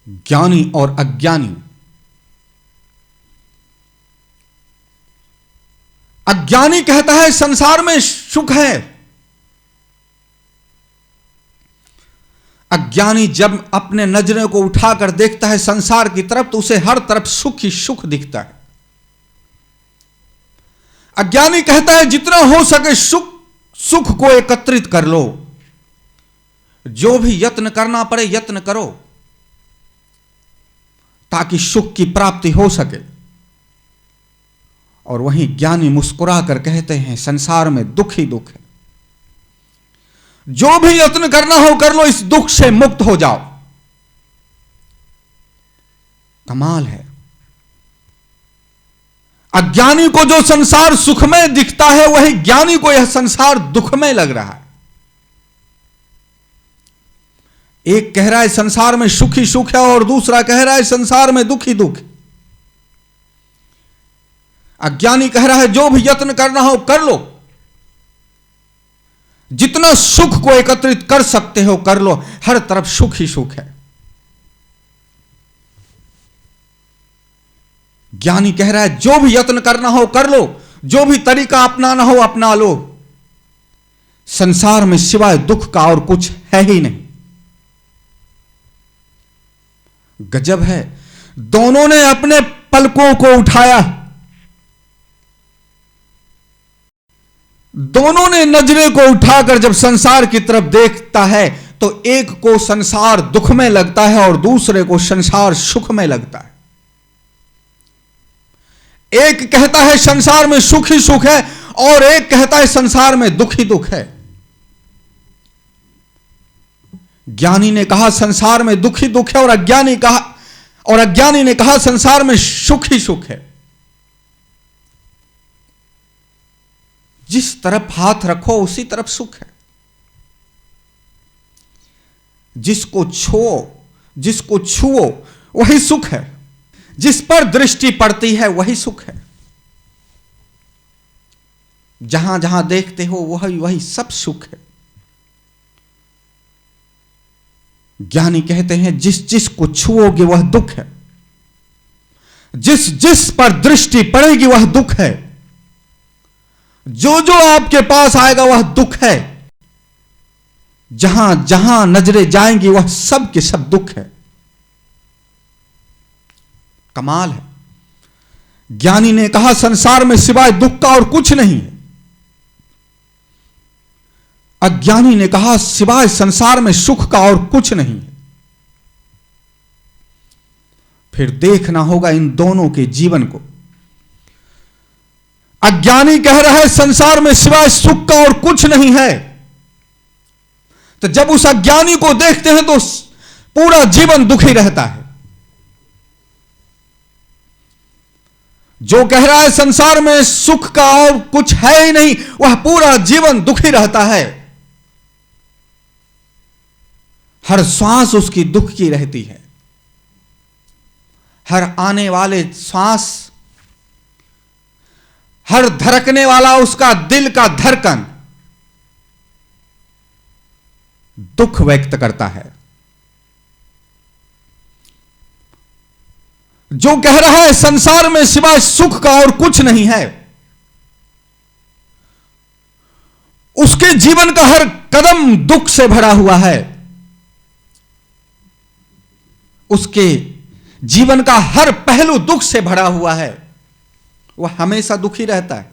ज्ञानी और अज्ञानी। अज्ञानी कहता है संसार में सुख है। अज्ञानी जब अपने नजरों को उठाकर देखता है संसार की तरफ तो उसे हर तरफ सुख ही सुख दिखता है। अज्ञानी कहता है जितना हो सके सुख को एकत्रित कर लो, जो भी यत्न करना पड़े यत्न करो ताकि सुख की प्राप्ति हो सके। और वहीं ज्ञानी मुस्कुरा कर कहते हैं संसार में दुख ही दुख है, जो भी यत्न करना हो कर लो, इस दुख से मुक्त हो जाओ। कमाल है। अज्ञानी को जो संसार सुखमय दिखता है वही ज्ञानी को यह संसार दुखमय लग रहा है। एक कह रहा है संसार में सुख ही सुख है और दूसरा कह रहा है संसार में दुख ही दुख। अज्ञानी कह रहा है जो भी यत्न करना हो कर लो, जितना सुख को एकत्रित कर सकते हो कर लो, हर तरफ सुख ही सुख है। ज्ञानी कह रहा है जो भी यत्न करना हो कर लो, जो भी तरीका अपनाना हो अपना लो, संसार में सिवाय दुख का और कुछ है ही नहीं। गजब है, दोनों ने अपने पलकों को उठाया, दोनों ने नजरें को उठाकर जब संसार की तरफ देखता है तो एक को संसार दुख में लगता है और दूसरे को संसार सुख में लगता है। एक कहता है संसार में सुख ही सुख है और एक कहता है संसार में दुख ही दुख है। ज्ञानी ने कहा संसार में दुख ही दुख है और अज्ञानी ने कहा संसार में सुख ही सुख है। जिस तरफ हाथ रखो उसी तरफ सुख है। जिसको छुओ वही सुख है। जिस पर दृष्टि पड़ती है वही सुख है। जहां जहां देखते हो वही वही सब सुख है। ज्ञानी कहते हैं जिस जिस को छुओगे वह दुख है, जिस जिस पर दृष्टि पड़ेगी वह दुख है, जो जो आपके पास आएगा वह दुख है। जहां जहां नजरें जाएंगी वह सब के सब दुख है। कमाल है। ज्ञानी ने कहा संसार में सिवाय दुख का और कुछ नहीं है। अज्ञानी ने कहा सिवाय संसार में सुख का और कुछ नहीं है। फिर देखना होगा इन दोनों के जीवन को। अज्ञानी कह रहा है संसार में सिवाय सुख का और कुछ नहीं है, तो जब उस अज्ञानी को देखते हैं तो पूरा जीवन दुखी रहता है। जो कह रहा है संसार में सुख का और कुछ है ही नहीं, वह पूरा जीवन दुखी रहता है। हर श्वास उसकी दुख की रहती है। हर आने वाले श्वास, हर धड़कने वाला उसका दिल का धड़कन दुख व्यक्त करता है। जो कह रहा है संसार में सिवाय सुख का और कुछ नहीं है, उसके जीवन का हर कदम दुख से भरा हुआ है। उसके जीवन का हर पहलू दुख से भरा हुआ है। वह हमेशा दुखी रहता है।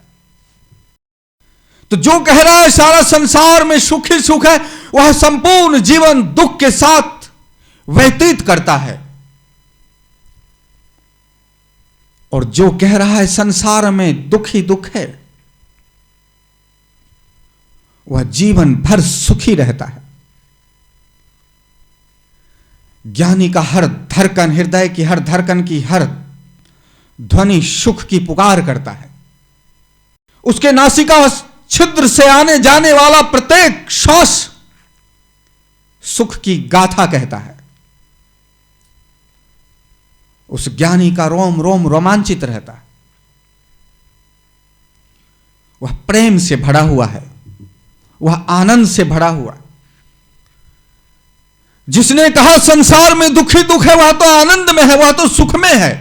तो जो कह रहा है सारा संसार में सुख ही सुख है, वह संपूर्ण जीवन दुख के साथ व्यतीत करता है। और जो कह रहा है संसार में दुख ही दुख है, वह जीवन भर सुखी रहता है। ज्ञानी का हर धड़कन, हृदय की हर धड़कन की हर ध्वनि सुख की पुकार करता है। उसके नासिका छिद्र से आने जाने वाला प्रत्येक श्वास सुख की गाथा कहता है। उस ज्ञानी का रोम रोम रोमांचित रहता है। वह प्रेम से भरा हुआ है, वह आनंद से भरा हुआ है। जिसने कहा संसार में दुखी दुख है, वह तो आनंद में है, वह तो सुख में है।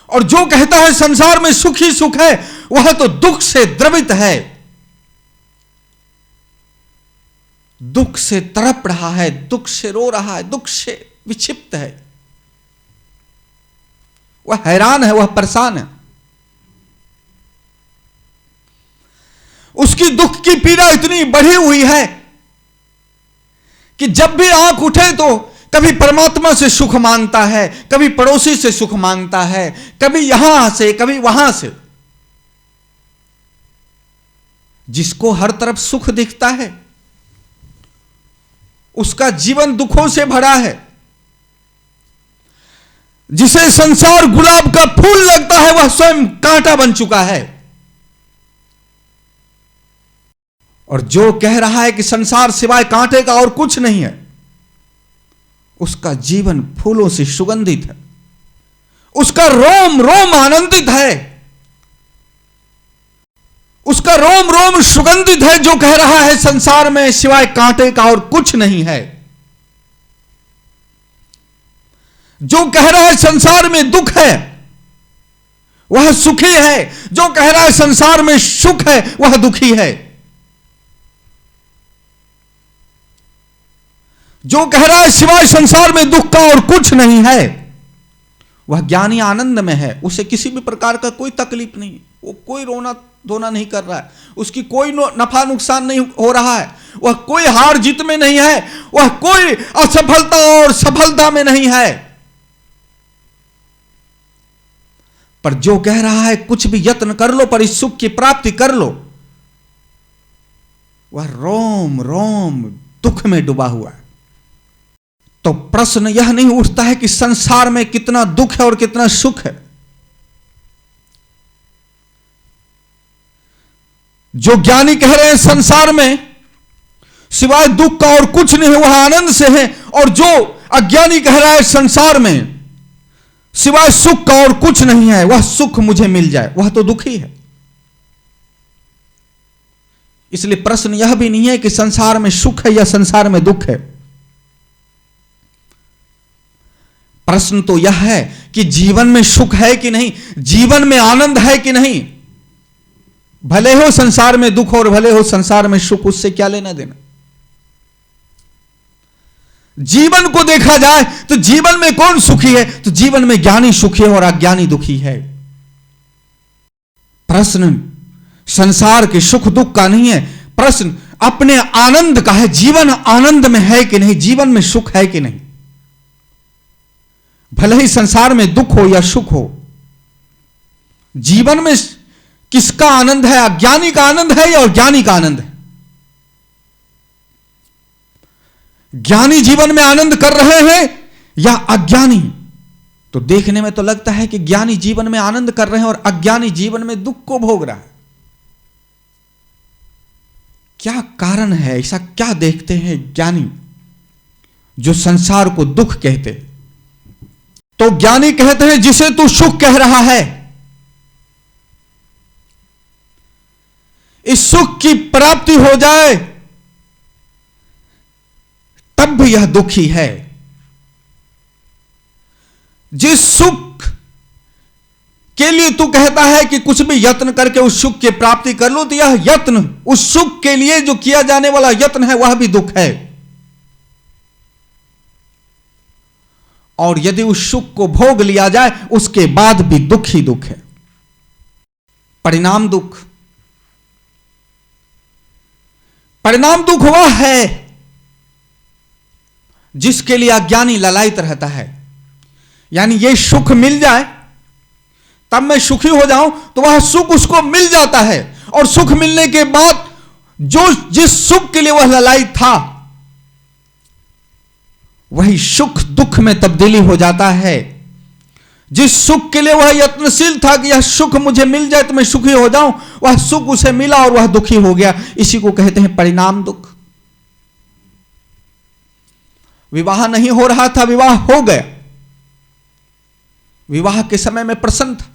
और जो कहता है संसार में सुख ही सुख है, वह तो दुख से द्रवित है, दुख से तड़प रहा है, दुख से रो रहा है, दुख से विक्षिप्त है, वह हैरान है, वह परेशान है। उसकी दुख की पीड़ा इतनी बढ़ी हुई है कि जब भी आंख उठे तो कभी परमात्मा से सुख मांगता है, कभी पड़ोसी से सुख मांगता है, कभी यहां से कभी वहां से। जिसको हर तरफ सुख दिखता है उसका जीवन दुखों से भरा है। जिसे संसार गुलाब का फूल लगता है, वह स्वयं कांटा बन चुका है। और जो कह रहा है कि संसार सिवाय कांटे का और कुछ नहीं है, उसका जीवन फूलों से सुगंधित है, उसका रोम रोम आनंदित है, उसका रोम रोम सुगंधित है। जो कह रहा है संसार में सिवाय कांटे का और कुछ नहीं है, जो कह रहा है संसार में दुख है वह सुखी है, जो कह रहा है संसार में सुख है वह दुखी है, जो कह रहा है सिवाय संसार में दुख का और कुछ नहीं है, वह ज्ञानी आनंद में है। उसे किसी भी प्रकार का कोई तकलीफ नहीं, वो कोई रोना धोना नहीं कर रहा है, उसकी कोई नफा नुकसान नहीं हो रहा है, वह कोई हार जीत में नहीं है, वह कोई असफलता और सफलता में नहीं है। पर जो कह रहा है कुछ भी यत्न कर लो पर इस सुख की प्राप्ति कर लो, वह रोम रोम दुख में डूबा हुआ है। तो प्रश्न यह नहीं उठता है कि संसार में कितना दुख है और कितना सुख है। जो ज्ञानी कह रहे हैं संसार में सिवाय दुख का और कुछ नहीं है, वह आनंद से है। और जो अज्ञानी कह रहा है संसार में सिवाय सुख का और कुछ नहीं है, वह सुख मुझे मिल जाए, वह तो दुखी है। इसलिए प्रश्न यह भी नहीं है कि संसार में सुख है या संसार में दुख है। प्रश्न तो यह है कि जीवन में सुख है कि नहीं, जीवन में आनंद है कि नहीं। भले हो संसार में दुख और भले हो संसार में सुख, उससे क्या लेना देना। जीवन को देखा जाए तो जीवन में कौन सुखी है, तो जीवन में ज्ञानी सुखी है और अज्ञानी दुखी है। प्रश्न संसार के सुख दुख का नहीं है, प्रश्न अपने आनंद का है। जीवन आनंद में है कि नहीं, जीवन में सुख है कि नहीं। भले ही संसार में दुख हो या सुख हो, जीवन में किसका आनंद है, अज्ञानी का आनंद है या ज्ञानी का आनंद है। ज्ञानी जीवन में आनंद कर रहे हैं या अज्ञानी। तो देखने में तो लगता है कि ज्ञानी जीवन में आनंद कर रहे हैं और अज्ञानी जीवन में दुख को भोग रहा है। क्या कारण है, ऐसा क्या देखते हैं ज्ञानी जो संसार को दुख कहते हैं। तो ज्ञानी कहते हैं जिसे तू सुख कह रहा है, इस सुख की प्राप्ति हो जाए तब भी यह दुखी है। जिस सुख के लिए तू कहता है कि कुछ भी यत्न करके उस सुख की प्राप्ति कर लो, तो यह यत्न, उस सुख के लिए जो किया जाने वाला यत्न है वह भी दुख है। और यदि उस सुख को भोग लिया जाए उसके बाद भी दुख ही दुख है, परिणाम दुख। परिणाम दुख वह है जिसके लिए अज्ञानी ललायित रहता है। यानी ये सुख मिल जाए तब मैं सुखी हो जाऊं, तो वह सुख उसको मिल जाता है। और सुख मिलने के बाद जो जिस सुख के लिए वह ललायित था, वही सुख दुख में तब्दीली हो जाता है। जिस सुख के लिए वह यत्नशील था कि यह सुख मुझे मिल जाए तो मैं सुखी हो जाऊं, वह सुख उसे मिला और वह दुखी हो गया। इसी को कहते हैं परिणाम दुख। विवाह नहीं हो रहा था, विवाह हो गया। विवाह के समय में प्रसन्न था,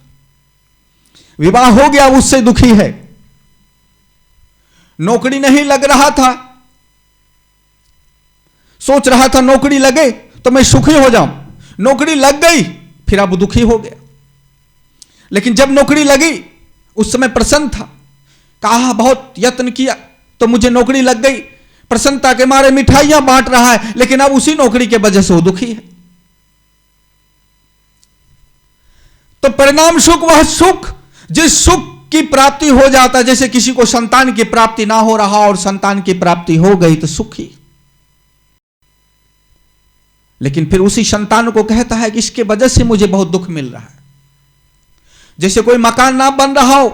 विवाह हो गया, उससे दुखी है। नौकरी नहीं लग रहा था, सोच रहा था नौकरी लगे तो मैं सुखी हो जाऊं, नौकरी लग गई फिर अब दुखी हो गया। लेकिन जब नौकरी लगी उस समय प्रसन्न था, कहा बहुत यत्न किया तो मुझे नौकरी लग गई, प्रसन्नता के मारे मिठाइयां बांट रहा है, लेकिन अब उसी नौकरी के वजह से वो दुखी है। तो परिणाम सुख वह सुख जिस सुख की प्राप्ति हो जाता है, जैसे किसी को संतान की प्राप्ति ना हो रहा और संतान की प्राप्ति हो गई तो सुखी, लेकिन फिर उसी संतान को कहता है कि इसके वजह से मुझे बहुत दुख मिल रहा है। जैसे कोई मकान ना बन रहा हो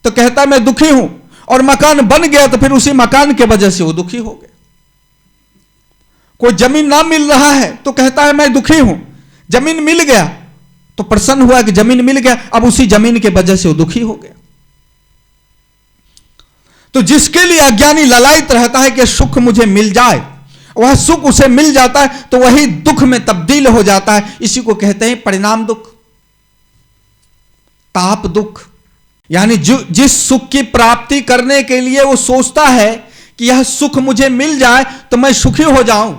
तो कहता है मैं दुखी हूं, और मकान बन गया तो फिर उसी मकान के वजह से वो दुखी हो गया। कोई जमीन ना मिल रहा है तो कहता है मैं दुखी हूं, जमीन मिल गया तो प्रसन्न हुआ कि जमीन मिल गया, अब उसी जमीन के वजह से वो दुखी हो गया। तो जिसके लिए अज्ञानी ललायित रहता है कि सुख मुझे मिल जाए, वह सुख उसे मिल जाता है तो वही दुख में तब्दील हो जाता है। इसी को कहते हैं परिणाम दुख, ताप दुख। यानी जिस सुख की प्राप्ति करने के लिए वो सोचता है कि यह सुख मुझे मिल जाए तो मैं सुखी हो जाऊं,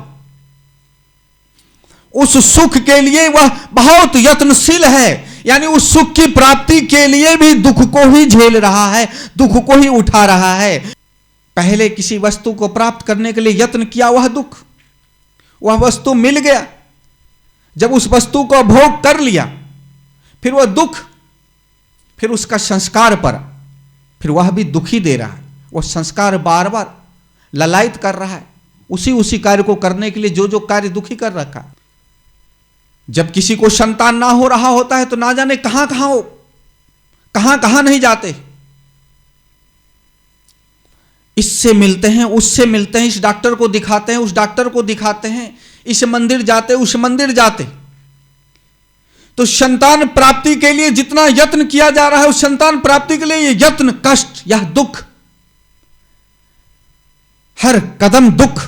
उस सुख के लिए वह बहुत यत्नशील है, यानी उस सुख की प्राप्ति के लिए भी दुख को ही झेल रहा है, दुख को ही उठा रहा है। पहले किसी वस्तु को प्राप्त करने के लिए यत्न किया, वह दुख, वह वस्तु मिल गया, जब उस वस्तु को भोग कर लिया फिर वह दुख, फिर उसका संस्कार पर, फिर वह भी दुखी दे रहा है। वह संस्कार बार बार ललायित कर रहा है, उसी कार्य को करने के लिए जो कार्य दुखी कर रखा है। जब किसी को संतान ना हो रहा होता है तो ना जाने कहां कहां नहीं जाते, इससे मिलते हैं, उससे मिलते हैं, इस डॉक्टर को दिखाते हैं, उस डॉक्टर को दिखाते हैं, इस मंदिर जाते, उस मंदिर जाते। तो संतान प्राप्ति के लिए जितना यत्न किया जा रहा है, उस संतान प्राप्ति के लिए ये यत्न, कष्ट, यह दुख, हर कदम दुख।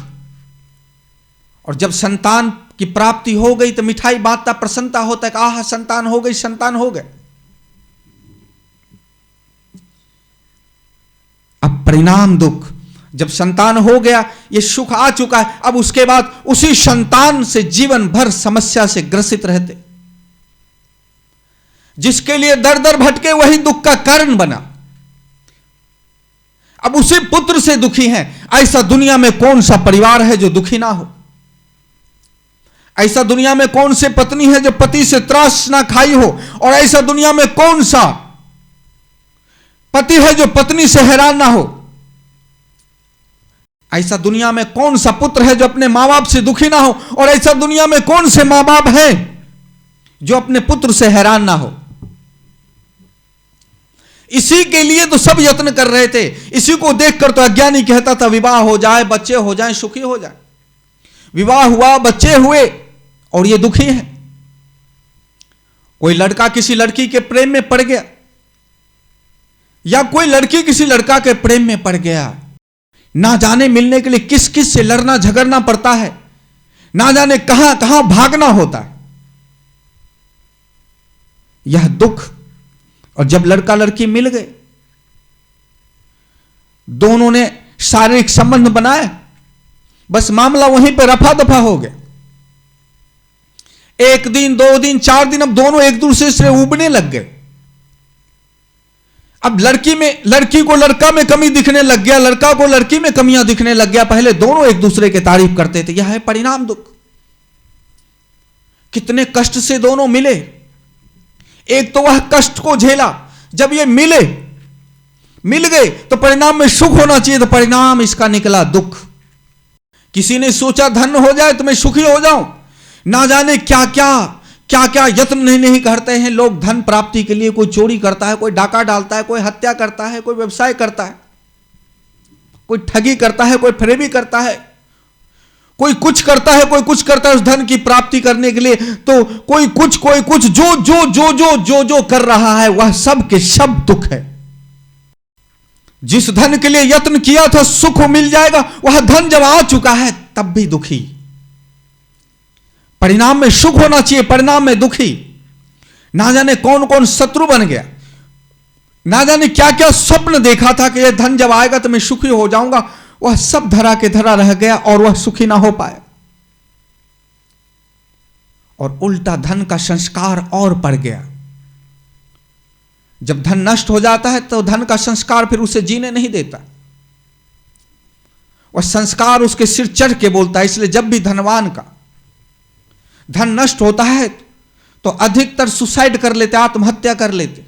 और जब संतान की प्राप्ति हो गई तो मिठाई बांटता, प्रसन्नता होता है कि आह संतान हो गई, संतान हो गए। अब परिणाम दुख, जब संतान हो गया, ये सुख आ चुका है, अब उसके बाद उसी संतान से जीवन भर समस्या से ग्रसित रहते। जिसके लिए दर दर भटके वही दुख का कारण बना, अब उसी पुत्र से दुखी हैं। ऐसा दुनिया में कौन सा परिवार है जो दुखी ना हो? ऐसा दुनिया में कौन से पत्नी है जो पति से त्रास ना खाई हो? और ऐसा दुनिया में कौन सा पति है जो पत्नी से हैरान ना हो? ऐसा दुनिया में कौन सा पुत्र है जो अपने मां बाप से दुखी ना हो? और ऐसा दुनिया में कौन से मां बाप हैं जो अपने पुत्र से हैरान ना हो? इसी के लिए तो सब यत्न कर रहे थे। इसी को देखकर तो अज्ञानी कहता था विवाह हो जाए, बच्चे हो जाएं, सुखी हो जाए। विवाह हुआ, बच्चे हुए और ये दुखी है। कोई लड़का किसी लड़की के प्रेम में पड़ गया, या कोई लड़की किसी लड़का के प्रेम में पड़ गया, ना जाने मिलने के लिए किस किस से लड़ना झगड़ना पड़ता है, ना जाने कहां कहां भागना होता है, यह दुख। और जब लड़का लड़की मिल गए, दोनों ने शारीरिक संबंध बनाए, बस मामला वहीं पर रफा दफा हो गया। एक दिन, 2 दिन, 4 दिन, अब दोनों एक दूसरे से उबने लग गए। अब लड़की को लड़का में कमी दिखने लग गया, लड़का को लड़की में कमियां दिखने लग गया। पहले दोनों एक दूसरे की तारीफ करते थे। यह है परिणाम दुख। कितने कष्ट से दोनों मिले। एक तो वह कष्ट को झेला, जब ये मिल गए तो परिणाम में सुख होना चाहिए, तो परिणाम इसका निकला दुख। किसी ने सोचा धन हो जाए तो मैं सुखी हो जाऊं, ना जाने क्या क्या यत्न नहीं करते हैं लोग धन प्राप्ति के लिए। कोई चोरी करता है, कोई डाका डालता है, कोई हत्या करता है, कोई व्यवसाय करता है, कोई ठगी करता है, कोई फरेबी करता है, कोई कुछ करता है, कोई कुछ करता है उस धन की प्राप्ति करने के लिए। तो कोई कुछ जो कर रहा है वह सब के सब दुख है। जिस धन के लिए यत्न किया था सुख मिल जाएगा, वह धन जब आ चुका है तब भी दुखी। परिणाम में सुख होना चाहिए, परिणाम में दुखी। ना जाने कौन कौन शत्रु बन गया, ना जाने क्या क्या स्वप्न देखा था कि यह धन जब आएगा तो मैं सुखी हो जाऊंगा, वह सब धरा के धरा रह गया और वह सुखी ना हो पाया। और उल्टा धन का संस्कार और बढ़ गया। जब धन नष्ट हो जाता है तो धन का संस्कार फिर उसे जीने नहीं देता, वह संस्कार उसके सिर चढ़ के बोलता है। इसलिए जब भी धनवान का धन नष्ट होता है तो अधिकतर सुसाइड कर लेते, आत्महत्या कर लेते।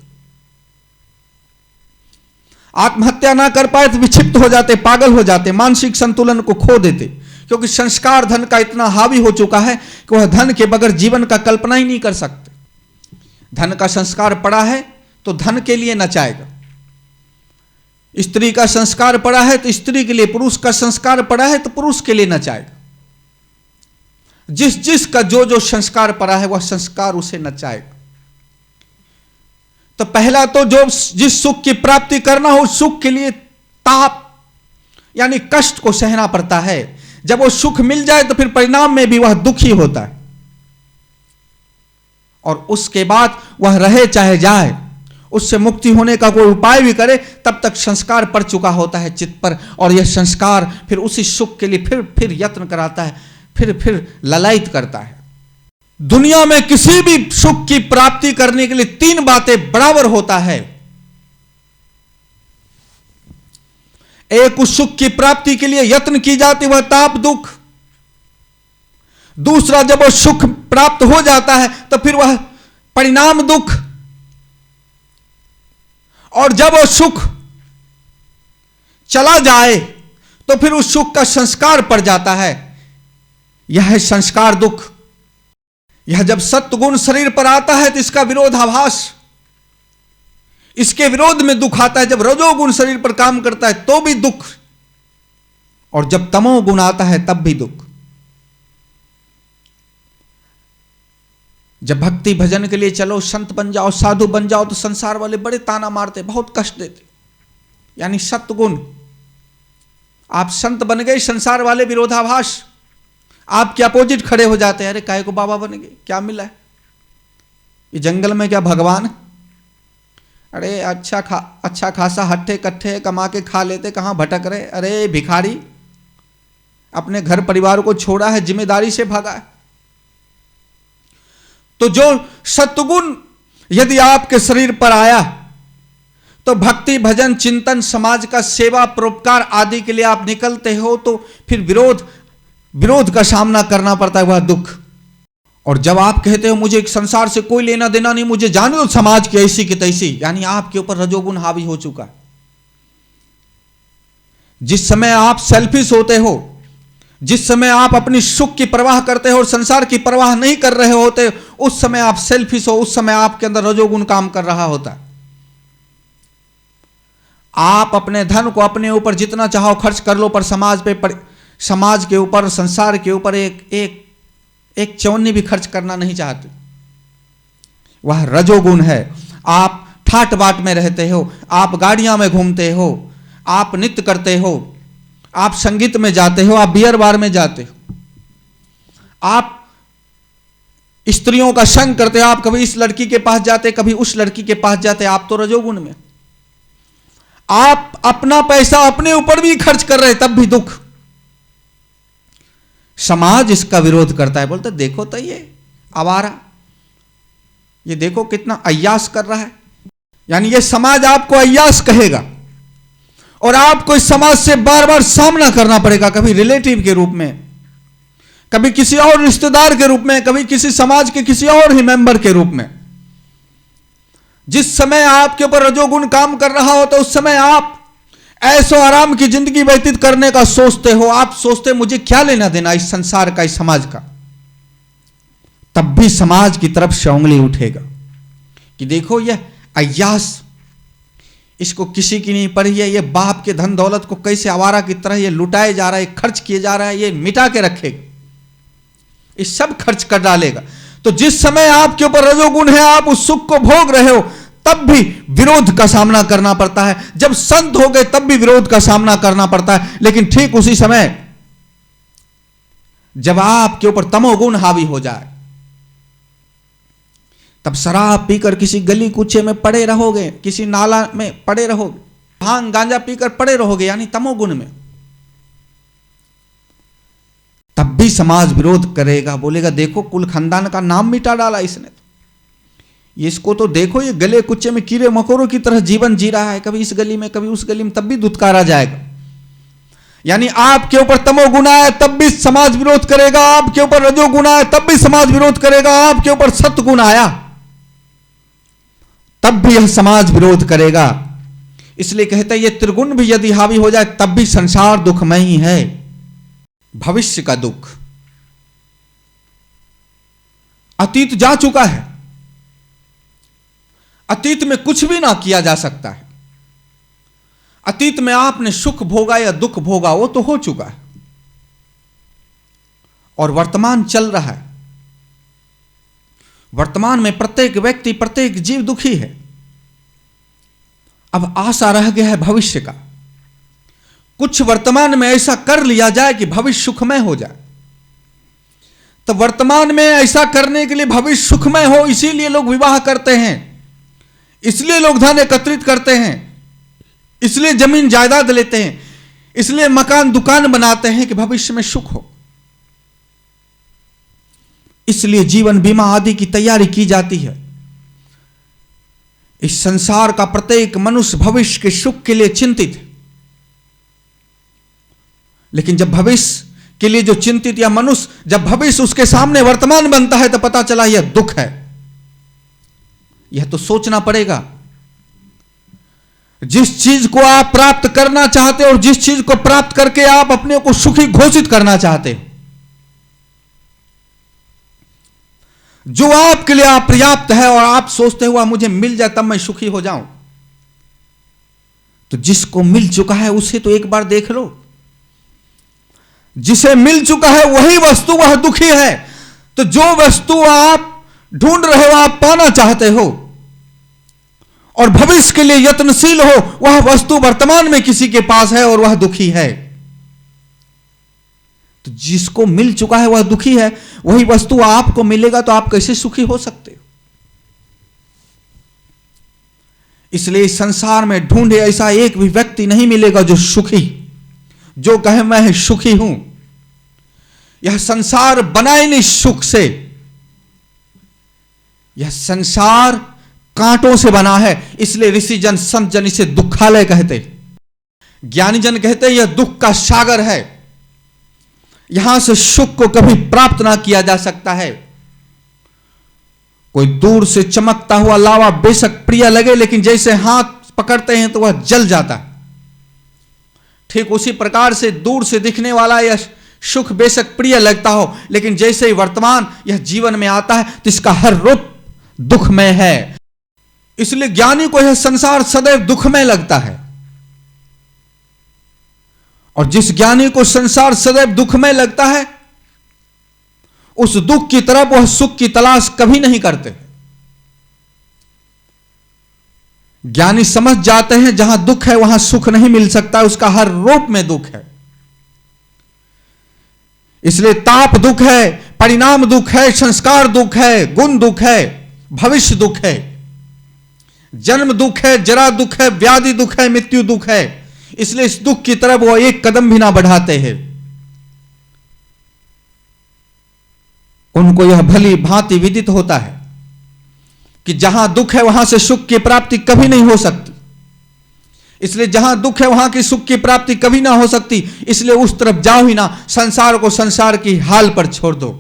आत्महत्या ना कर पाए तो विक्षिप्त हो जाते, पागल हो जाते, मानसिक संतुलन को खो देते, क्योंकि संस्कार धन का इतना हावी हो चुका है कि वह धन के बगैर जीवन का कल्पना ही नहीं कर सकते। धन का संस्कार पड़ा है तो धन के लिए नचाएगा, स्त्री का संस्कार पड़ा है तो स्त्री के लिए, पुरुष का संस्कार पड़ा है तो पुरुष के लिए नचाएगा। जिस जिस का जो जो संस्कार पड़ा है वह संस्कार उसे नचाएगा। तो पहला तो जो जिस सुख की प्राप्ति करना हो उस सुख के लिए ताप यानी कष्ट को सहना पड़ता है। जब वो सुख मिल जाए तो फिर परिणाम में भी वह दुखी होता है, और उसके बाद वह रहे चाहे जाए, उससे मुक्ति होने का कोई उपाय भी करे तब तक संस्कार पड़ चुका होता है चित्त पर, और यह संस्कार फिर उसी सुख के लिए फिर यत्न कराता है, फिर ललायित करता है। दुनिया में किसी भी सुख की प्राप्ति करने के लिए तीन बातें बराबर होता है। एक, उस सुख की प्राप्ति के लिए यत्न की जाती वह ताप दुख। दूसरा, जब वह सुख प्राप्त हो जाता है तो फिर वह परिणाम दुख। और जब वह सुख चला जाए तो फिर उस सुख का संस्कार पड़ जाता है, यह है संस्कार दुख। यह जब सत्वगुण शरीर पर आता है तो इसका विरोधाभास, इसके विरोध में दुख आता है। जब रजोगुण शरीर पर काम करता है तो भी दुख, और जब तमोगुण आता है तब भी दुख। जब भक्ति भजन के लिए चलो, संत बन जाओ, साधु बन जाओ, तो संसार वाले बड़े ताना मारते, बहुत कष्ट देते। यानी सत्वगुण, आप संत बन गए, संसार वाले विरोधाभास, आपके अपोजिट खड़े हो जाते हैं। अरे काहे को बाबा बन गए, क्या मिला है, ये जंगल में क्या भगवान? अरे अच्छा खासा हट्ठे कट्ठे कमा के खा लेते, कहां भटक रहे? अरे भिखारी, अपने घर परिवार को छोड़ा है, जिम्मेदारी से भागा है। तो जो सत्वगुण यदि आपके शरीर पर आया तो भक्ति भजन चिंतन समाज का सेवा परोपकार आदि के लिए आप निकलते हो, तो फिर विरोध का सामना करना पड़ता है, वह दुख। और जब आप कहते हो मुझे संसार से कोई लेना देना नहीं, मुझे जाने दो समाज की ऐसी की तैसी, यानी आपके ऊपर रजोगुण हावी हो चुका है। जिस समय आप सेल्फिश होते हो, जिस समय आप अपनी सुख की परवाह करते हो और संसार की परवाह नहीं कर रहे होते, उस समय आप सेल्फिश हो, उस समय आपके अंदर रजोगुण काम कर रहा होता है। आप अपने धन को अपने ऊपर जितना चाहो खर्च कर लो, पर समाज के ऊपर, संसार के ऊपर एक चौनी भी खर्च करना नहीं चाहते। वह रजोगुण है। आप ठाट बाट में रहते हो, आप गाड़ियां में घूमते हो, आप नृत्य करते हो, आप संगीत में जाते हो, आप बियर बार में जाते हो, आप स्त्रियों का संग करते हो, आप कभी इस लड़की के पास जाते, कभी उस लड़की के पास जाते, आप तो रजोगुण में। आप अपना पैसा अपने ऊपर भी खर्च कर रहे, तब भी दुख। समाज इसका विरोध करता है, बोलते देखो तो ये आवारा, ये देखो कितना अय्यास कर रहा है। यानी ये समाज आपको अय्यास कहेगा, और आपको इस समाज से बार बार सामना करना पड़ेगा, कभी रिलेटिव के रूप में, कभी किसी और रिश्तेदार के रूप में, कभी किसी समाज के किसी और ही मेंबर के रूप में। जिस समय आपके ऊपर रजोगुण काम कर रहा हो तो उस समय आप ऐसो आराम की जिंदगी व्यतीत करने का सोचते हो। आप सोचते मुझे क्या लेना देना इस संसार का, इस समाज का। तब भी समाज की तरफ से उंगली उठेगा कि देखो यह अय्यास, इसको किसी की नहीं पड़ी है, ये बाप के धन दौलत को कैसे आवारा की तरह ये लुटाए जा रहा है, खर्च किए जा रहा है, ये मिटा के रखेगा, ये सब खर्च कर डालेगा। तो जिस समय आपके ऊपर रजोगुण है, आप उस सुख को भोग रहे हो, तब भी विरोध का सामना करना पड़ता है। जब संत हो गए तब भी विरोध का सामना करना पड़ता है। लेकिन ठीक उसी समय जब आपके ऊपर तमोगुण हावी हो जाए, तब शराब पीकर किसी गली कूचे में पड़े रहोगे, किसी नाला में पड़े रहोगे, भांग गांजा पीकर पड़े रहोगे, यानी तमोगुण में। तब भी समाज विरोध करेगा, बोलेगा देखो कुल खानदान का नाम मिटा डाला इसने, ये इसको तो देखो, ये गले कुच्चे में कीड़े मकोड़ों की तरह जीवन जी रहा है, कभी इस गली में कभी उस गली में, तब भी धुतकारा जाएगा। यानी आपके ऊपर तमोगुण है तब भी समाज विरोध करेगा, आपके ऊपर रजोगुण है तब भी समाज विरोध करेगा, आपके ऊपर सत्गुण आया तब भी यह समाज विरोध करेगा। इसलिए कहते हैं ये त्रिगुण भी यदि हावी हो जाए तब भी संसार दुखमय ही है। भविष्य का दुख, अतीत जा चुका है, अतीत में कुछ भी ना किया जा सकता है। अतीत में आपने सुख भोगा या दुख भोगा वो तो हो चुका है, और वर्तमान चल रहा है। वर्तमान में प्रत्येक व्यक्ति प्रत्येक जीव दुखी है। अब आशा रह गया है भविष्य का, कुछ वर्तमान में ऐसा कर लिया जाए कि भविष्य सुखमय हो जाए। तो वर्तमान में ऐसा करने के लिए भविष्य सुखमय हो, इसीलिए लोग विवाह करते हैं, इसलिए लोग धन एकत्रित करते हैं, इसलिए जमीन जायदाद लेते हैं, इसलिए मकान दुकान बनाते हैं कि भविष्य में सुख हो। इसलिए जीवन बीमा आदि की तैयारी की जाती है। इस संसार का प्रत्येक मनुष्य भविष्य के सुख के लिए चिंतित है। लेकिन जब भविष्य के लिए जो चिंतित या मनुष्य जब भविष्य उसके सामने वर्तमान बनता है तो पता चला यह दुख है। यह तो सोचना पड़ेगा। जिस चीज को आप प्राप्त करना चाहते हो और जिस चीज को प्राप्त करके आप अपने को सुखी घोषित करना चाहते हो, जो आपके लिए अपर्याप्त है और आप सोचते हो मुझे मिल जाए तब मैं सुखी हो जाऊं, तो जिसको मिल चुका है उसे तो एक बार देख लो। जिसे मिल चुका है वही वस्तु वह दुखी है। तो जो वस्तु आप ढूंढ रहे हो, आप पाना चाहते हो और भविष्य के लिए यत्नशील हो, वह वस्तु वर्तमान में किसी के पास है और वह दुखी है। तो जिसको मिल चुका है वह दुखी है, वही वस्तु आपको मिलेगा तो आप कैसे सुखी हो सकते हो? इसलिए इस संसार में ढूंढे ऐसा एक भी व्यक्ति नहीं मिलेगा जो सुखी, जो कहे मैं सुखी हूं। यह संसार बना ही नहीं सुख से, यह संसार कांटों से बना है। इसलिए ऋषि जन संत जन इसे दुखालय कहते, ज्ञानी जन कहते यह दुख का सागर है। यहां से सुख को कभी प्राप्त ना किया जा सकता है। कोई दूर से चमकता हुआ लावा बेशक प्रिय लगे, लेकिन जैसे हाथ पकड़ते हैं तो वह जल जाता है। ठीक उसी प्रकार से दूर से दिखने वाला यह सुख बेशक प्रिय लगता हो, लेकिन जैसे ही वर्तमान यह जीवन में आता है तो इसका हर रूप दुखमय है। इसलिए ज्ञानी को यह संसार सदैव दुखमय लगता है, और जिस ज्ञानी को संसार सदैव दुखमय लगता है उस दुख की तरफ वह सुख की तलाश कभी नहीं करते। ज्ञानी समझ जाते हैं जहां दुख है वहां सुख नहीं मिल सकता, उसका हर रूप में दुख है। इसलिए ताप दुख है, परिणाम दुख है, संस्कार दुख है, गुण दुख है, भविष्य दुख है, जन्म दुख है, जरा दुख है, व्याधि दुख है, मृत्यु दुख है। इसलिए इस दुख की तरफ वो एक कदम भी ना बढ़ाते हैं। उनको यह भली भांति विदित होता है कि जहां दुख है वहां से सुख की प्राप्ति कभी नहीं हो सकती। इसलिए जहां दुख है वहां की सुख की प्राप्ति कभी ना हो सकती। इसलिए उस तरफ जाओ ही ना, संसार को संसार की हाल पर छोड़ दो।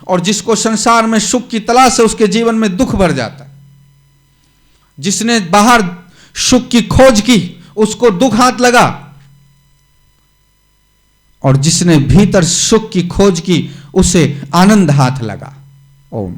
और जिसको संसार में सुख की तलाश है उसके जीवन में दुख बढ़ जाता है। जिसने बाहर सुख की खोज की उसको दुख हाथ लगा, और जिसने भीतर सुख की खोज की उसे आनंद हाथ लगा। ओम।